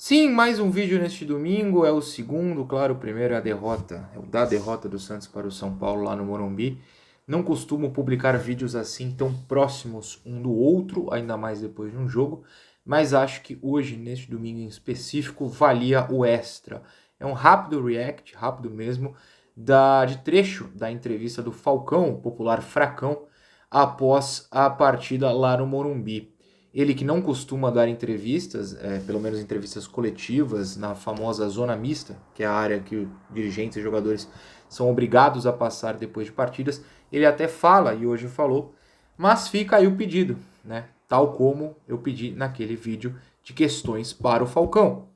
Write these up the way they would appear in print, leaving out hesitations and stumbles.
Sim, mais um vídeo neste domingo, é o segundo, claro, o primeiro é a derrota, é o da derrota do Santos para o São Paulo lá no Morumbi. Não costumo publicar vídeos assim tão próximos um do outro, ainda mais depois de um jogo, mas acho que hoje, neste domingo em específico, valia o extra. É um rápido react, rápido mesmo, de trecho da entrevista do Falcão, o popular Fracão, após a partida lá no Morumbi. Ele que não costuma dar entrevistas, pelo menos entrevistas coletivas, na famosa zona mista, que é a área que dirigentes e jogadores são obrigados a passar depois de partidas, ele até fala, e hoje falou, mas fica aí o pedido, né? Tal como eu pedi naquele vídeo de questões para o Falcão.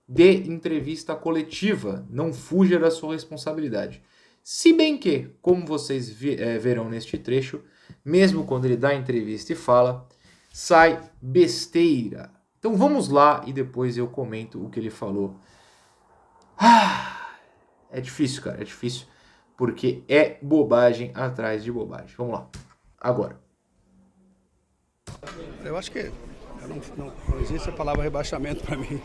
Dê entrevista coletiva, não fuja da sua responsabilidade. Se bem que, como vocês verão neste trecho, mesmo quando ele dá entrevista e fala, sai besteira. Então vamos lá e depois eu comento o que ele falou. É difícil, cara, é difícil, porque é bobagem atrás de bobagem. Vamos lá, agora. Eu acho que não existe a palavra rebaixamento para mim.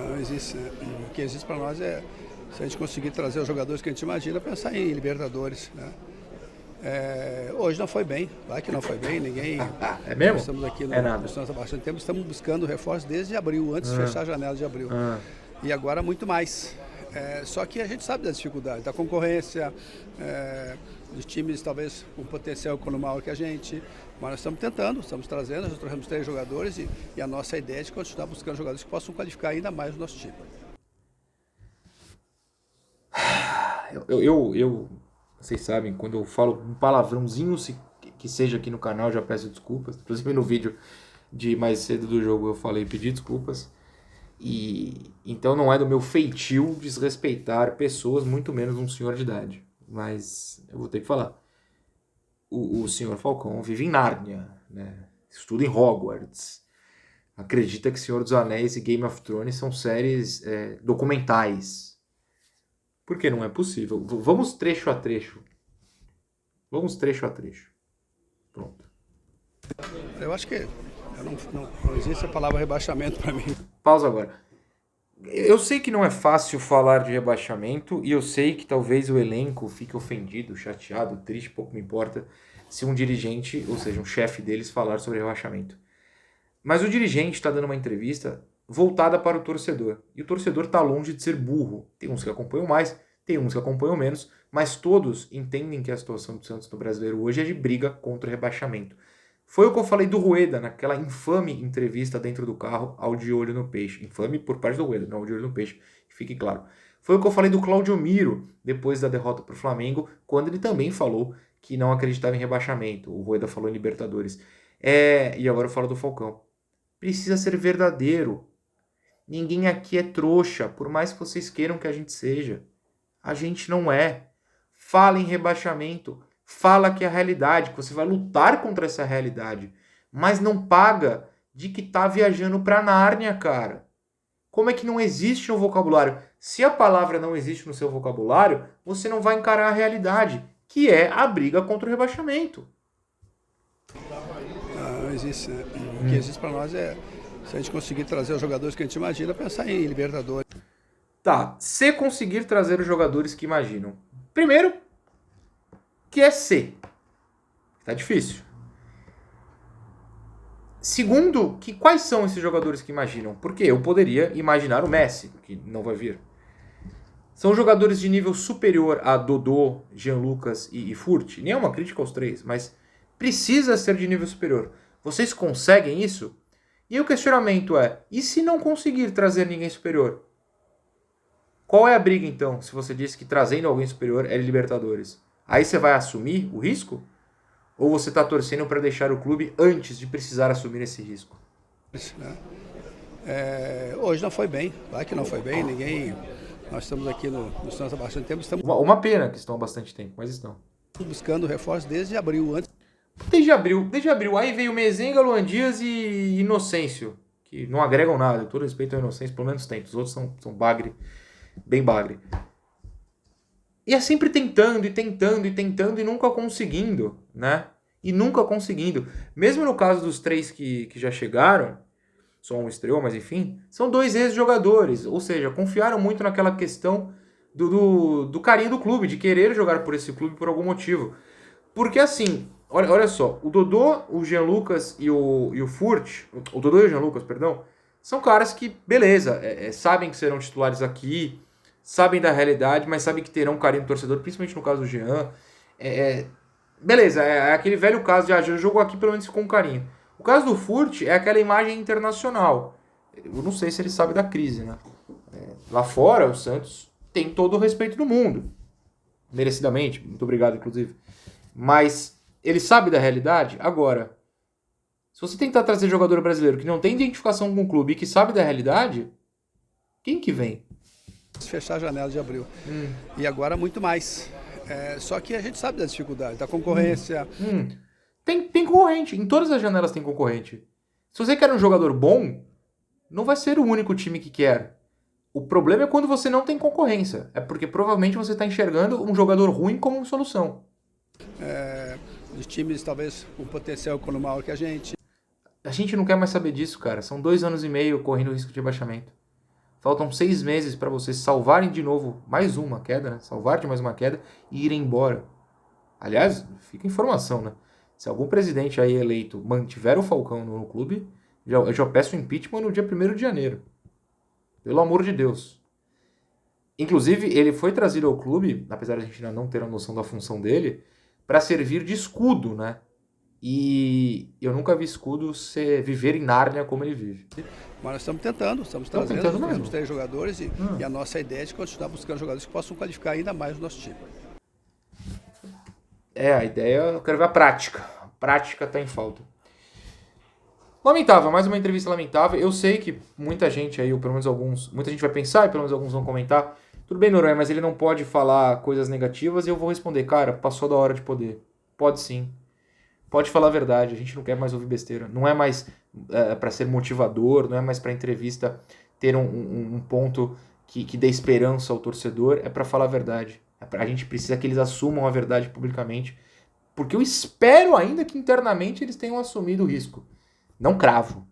Não existe. O que existe para nós é, se a gente conseguir trazer os jogadores que a gente imagina, pensar em Libertadores, né? Hoje não foi bem, vai que não foi bem, ninguém... É mesmo? Nós estamos aqui nada. Santos há bastante tempo, estamos buscando reforços desde abril, antes de fechar a janela de abril. E agora muito mais. Só que a gente sabe das dificuldades, da concorrência, dos times talvez com potencial econômico maior que a gente, mas nós estamos tentando, estamos trazendo, já trouxemos 3 jogadores e a nossa ideia é de continuar buscando jogadores que possam qualificar ainda mais o nosso time. Vocês sabem, quando eu falo um palavrãozinho que seja aqui no canal, já peço desculpas. Inclusive no vídeo de mais cedo do jogo eu falei pedir desculpas. E então não é do meu feitio desrespeitar pessoas, muito menos um senhor de idade. Mas eu vou ter que falar. O senhor Falcão vive em Nárnia, né? Estuda em Hogwarts. Acredita que Senhor dos Anéis e Game of Thrones são séries documentais. Porque não é possível. Vamos trecho a trecho. Vamos trecho a trecho. Pronto. Eu acho que não existe a palavra rebaixamento para mim. Pausa agora. Eu sei que não é fácil falar de rebaixamento e eu sei que talvez o elenco fique ofendido, chateado, triste, pouco me importa se um dirigente, ou seja, um chefe deles, falar sobre rebaixamento. Mas o dirigente está dando uma entrevista voltada para o torcedor. E o torcedor está longe de ser burro. Tem uns que acompanham mais, tem uns que acompanham menos, mas todos entendem que a situação do Santos no Brasileiro hoje é de briga contra o rebaixamento. Foi o que eu falei do Rueda naquela infame entrevista dentro do carro ao De Olho no Peixe. Infame por parte do Rueda, não ao De Olho no Peixe, que fique claro. Foi o que eu falei do Claudio Miro depois da derrota para o Flamengo, quando ele também falou que não acreditava em rebaixamento. O Rueda falou em Libertadores. E agora eu falo do Falcão. Precisa ser verdadeiro. Ninguém aqui é trouxa, por mais que vocês queiram que a gente seja. A gente não é. Fala em rebaixamento. Fala que é a realidade, que você vai lutar contra essa realidade. Mas não paga de que tá viajando pra Nárnia, cara. Como é que não existe no vocabulário? Se a palavra não existe no seu vocabulário, você não vai encarar a realidade, que é a briga contra o rebaixamento. Não existe, né? O que existe para nós é, se a gente conseguir trazer os jogadores que a gente imagina, pensar em Libertadores. Tá, se conseguir trazer os jogadores que imaginam. Primeiro, que é ser. Tá difícil. Segundo, que quais são esses jogadores que imaginam? Porque eu poderia imaginar o Messi, que não vai vir. São jogadores de nível superior a Dodô, Jean Lucas e Furt. Nem é uma crítica aos 3, mas precisa ser de nível superior. Vocês conseguem isso? E o questionamento é, e se não conseguir trazer ninguém superior? Qual é a briga então, se você disse que trazendo alguém superior é Libertadores? Aí você vai assumir o risco? Ou você está torcendo para deixar o clube antes de precisar assumir esse risco? Hoje não foi bem, vai que não foi bem, ninguém... Nós estamos aqui no Santos há bastante tempo, estamos Uma pena que estão há bastante tempo, mas estão. buscando reforços desde abril, antes. Desde abril. Aí veio Mezenga, Luan Dias e Inocêncio, que não agregam nada. Todo respeito ao Inocêncio, pelo menos tem. Os outros são bagre, bem bagre. E é sempre tentando e nunca conseguindo, né? E nunca conseguindo. Mesmo no caso dos 3 que já chegaram, só um estreou, mas enfim, são 2 ex-jogadores, ou seja, confiaram muito naquela questão do carinho do clube, de querer jogar por esse clube por algum motivo. Porque assim, olha só, o Dodô, o Jean Lucas e o Furt, o Dodô e o Jean Lucas, perdão, são caras que, beleza, sabem que serão titulares aqui, sabem da realidade, mas sabem que terão carinho do torcedor, principalmente no caso do Jean. Beleza, é aquele velho caso de já jogou aqui, pelo menos ficou com carinho. O caso do Furt é aquela imagem internacional. Eu não sei se ele sabe da crise, né? Lá fora, o Santos tem todo o respeito do mundo. Merecidamente, muito obrigado, inclusive. Mas ele sabe da realidade? Agora, se você tentar trazer jogador brasileiro que não tem identificação com o clube e que sabe da realidade, quem que vem? Fechar a janela de abril. E agora muito mais. Só que a gente sabe das dificuldades, da concorrência. Tem concorrente. Em todas as janelas tem concorrente. Se você quer um jogador bom, não vai ser o único time que quer. O problema é quando você não tem concorrência. É porque provavelmente você está enxergando um jogador ruim como uma solução. Os times talvez com potencial econômico maior que a gente. A gente não quer mais saber disso, cara. São 2 anos e meio correndo risco de rebaixamento. Faltam 6 meses para vocês salvarem de novo mais uma queda, né? Salvar de mais uma queda e irem embora. Aliás, fica informação, né? Se algum presidente aí eleito mantiver o Falcão no clube, eu já peço impeachment no dia 1º de janeiro. Pelo amor de Deus. Inclusive, ele foi trazido ao clube, apesar de a gente ainda não ter a noção da função dele, para servir de escudo, né? E eu nunca vi escudo viver em Nárnia como ele vive. Mas nós estamos tentando, estamos trazendo, temos 3 jogadores e a nossa ideia é de continuar buscando jogadores que possam qualificar ainda mais o nosso time. A ideia, eu quero ver a prática. A prática está em falta. Lamentável, mais uma entrevista lamentável. Eu sei que muita gente aí, ou pelo menos alguns, muita gente vai pensar e pelo menos alguns vão comentar. Tudo bem, Noronha, mas ele não pode falar coisas negativas e eu vou responder, cara, passou da hora de poder. Pode sim. Pode falar a verdade, a gente não quer mais ouvir besteira. Não é mais para ser motivador, não é mais para entrevista ter um ponto que dê esperança ao torcedor, é para falar a verdade. A gente precisa que eles assumam a verdade publicamente, porque eu espero ainda que internamente eles tenham assumido o risco. Não cravo,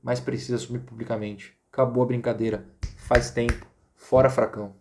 mas precisa assumir publicamente. Acabou a brincadeira. Faz tempo. Fora Fracão.